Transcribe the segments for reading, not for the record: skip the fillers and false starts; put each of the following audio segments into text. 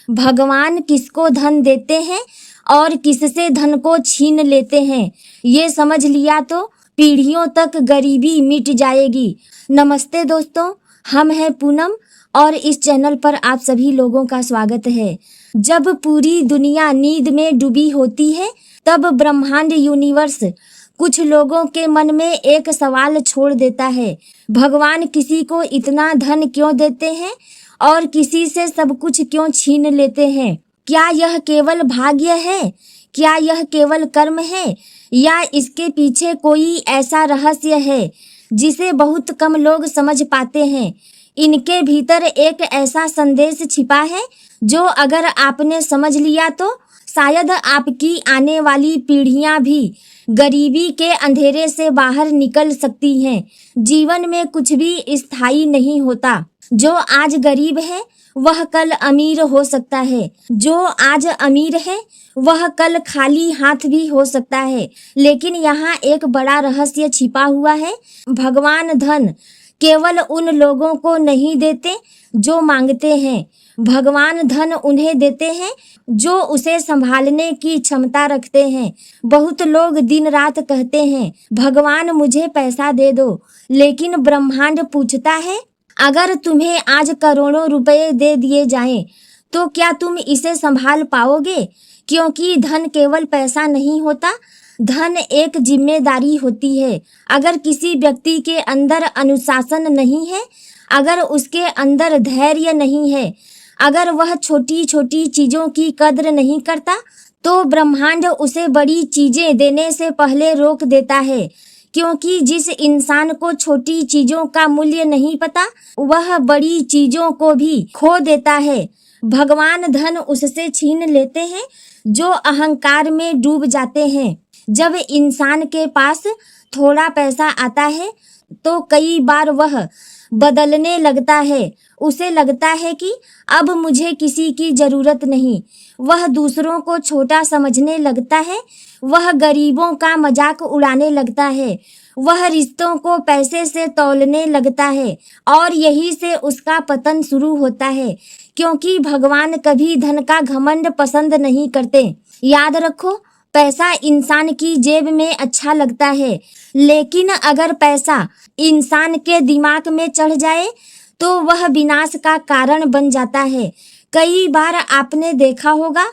भगवान किसको धन देते हैं और किससे धन को छीन लेते हैं, ये समझ लिया तो पीढ़ियों तक गरीबी मिट जाएगी। नमस्ते दोस्तों, हम हैं पूनम और इस चैनल पर आप सभी लोगों का स्वागत है। जब पूरी दुनिया नींद में डूबी होती है तब ब्रह्मांड यूनिवर्स कुछ लोगों के मन में एक सवाल छोड़ देता है, भगवान किसी को इतना धन क्यों देते हैं और किसी से सब कुछ क्यों छीन लेते हैं? क्या यह केवल भाग्य है? क्या यह केवल कर्म है या इसके पीछे कोई ऐसा रहस्य है जिसे बहुत कम लोग समझ पाते हैं? इनके भीतर एक ऐसा संदेश छिपा है जो अगर आपने समझ लिया तो शायद आपकी आने वाली पीढ़ियां भी गरीबी के अंधेरे से बाहर निकल सकती हैं। जीवन में कुछ भी स्थायी नहीं होता। जो आज गरीब है वह कल अमीर हो सकता है, जो आज अमीर है वह कल खाली हाथ भी हो सकता है। लेकिन यहाँ एक बड़ा रहस्य छिपा हुआ है। भगवान धन केवल उन लोगों को नहीं देते जो मांगते हैं, भगवान धन उन्हें देते हैं जो उसे संभालने की क्षमता रखते हैं। बहुत लोग दिन रात कहते हैं, भगवान मुझे पैसा दे दो, लेकिन ब्रह्मांड पूछता है, अगर तुम्हें आज करोड़ों रुपए दे दिए जाएं, तो क्या तुम इसे संभाल पाओगे? क्योंकि धन केवल पैसा नहीं होता, धन एक जिम्मेदारी होती है। अगर किसी व्यक्ति के अंदर अनुशासन नहीं है, अगर उसके अंदर धैर्य नहीं है, अगर वह छोटी छोटी चीजों की कद्र नहीं करता, तो ब्रह्मांड उसे बड़ी चीजें देने से पहले रोक देता है। क्योंकि जिस इंसान को छोटी चीजों का मूल्य नहीं पता, वह बड़ी चीजों को भी खो देता है। भगवान धन उससे छीन लेते हैं जो अहंकार में डूब जाते हैं। जब इंसान के पास थोड़ा पैसा आता है तो कई बार वह बदलने लगता है। उसे लगता है कि अब मुझे किसी की जरूरत नहीं। वह दूसरों को छोटा समझने लगता है, वह गरीबों का मजाक उड़ाने लगता है, वह रिश्तों को पैसे से तौलने लगता है और यही से उसका पतन शुरू होता है। क्योंकि भगवान कभी धन का घमंड पसंद नहीं करते। याद रखो, पैसा इंसान की जेब में अच्छा लगता है, लेकिन अगर पैसा इंसान के दिमाग में चढ़ जाए तो वह विनाश का कारण बन जाता है। कई बार आपने देखा होगा,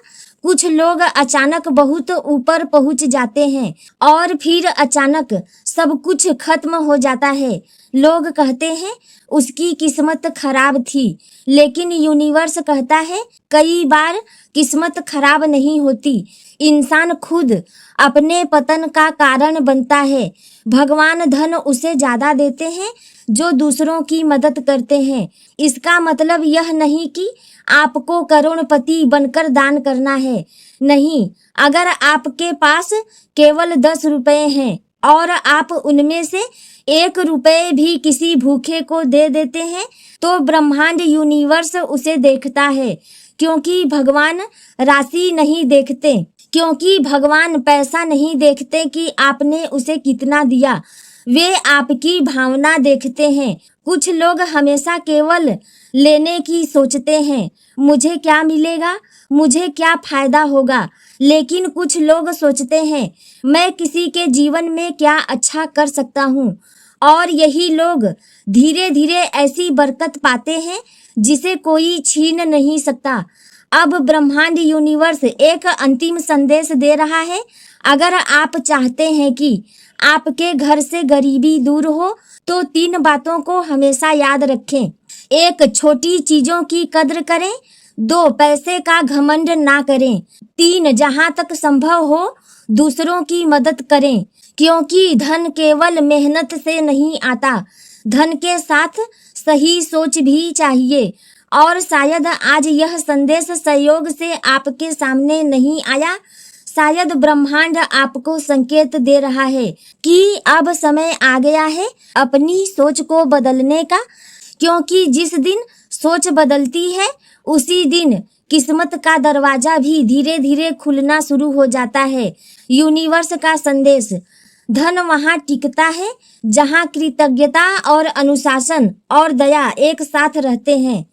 कुछ लोग अचानक बहुत ऊपर पहुंच जाते हैं और फिर अचानक सब कुछ खत्म हो जाता है। लोग कहते हैं उसकी किस्मत खराब थी, लेकिन यूनिवर्स कहता है कई बार किस्मत खराब नहीं होती, इंसान खुद अपने पतन का कारण बनता है। भगवान धन उसे ज्यादा देते हैं जो दूसरों की मदद करते हैं। इसका मतलब यह नहीं कि आपको करोड़पति बनकर दान करना है। नहीं, अगर आपके पास केवल 10 रुपए हैं और आप उनमें से 1 रुपए भी किसी भूखे को दे देते हैं, तो ब्रह्मांड यूनिवर्स उसे देखता है। क्योंकि भगवान राशि नहीं देखते, क्योंकि भगवान पैसा नहीं देखते कि आपने उसे कितना दिया, वे आपकी भावना देखते हैं। कुछ लोग हमेशा केवल लेने की सोचते हैं, मुझे क्या मिलेगा, मुझे क्या फायदा होगा। लेकिन कुछ लोग सोचते हैं, मैं किसी के जीवन में क्या अच्छा कर सकता हूँ। और यही लोग धीरे धीरे ऐसी बरकत पाते हैं जिसे कोई छीन नहीं सकता। अब ब्रह्मांड यूनिवर्स एक अंतिम संदेश दे रहा है। अगर आप चाहते हैं कि आपके घर से गरीबी दूर हो तो 3 बातों को हमेशा याद रखें। 1, छोटी चीजों की कद्र करें। 2, पैसे का घमंड ना करें। 3, जहां तक संभव हो दूसरों की मदद करें। क्योंकि धन केवल मेहनत से नहीं आता, धन के साथ सही सोच भी चाहिए। और शायद आज यह संदेश संयोग से आपके सामने नहीं आया, शायद ब्रह्मांड आपको संकेत दे रहा है कि अब समय आ गया है अपनी सोच को बदलने का। क्योंकि जिस दिन सोच बदलती है उसी दिन किस्मत का दरवाजा भी धीरे धीरे खुलना शुरू हो जाता है। यूनिवर्स का संदेश, धन वहाँ टिकता है जहाँ कृतज्ञता और अनुशासन और दया एक साथ रहते हैं।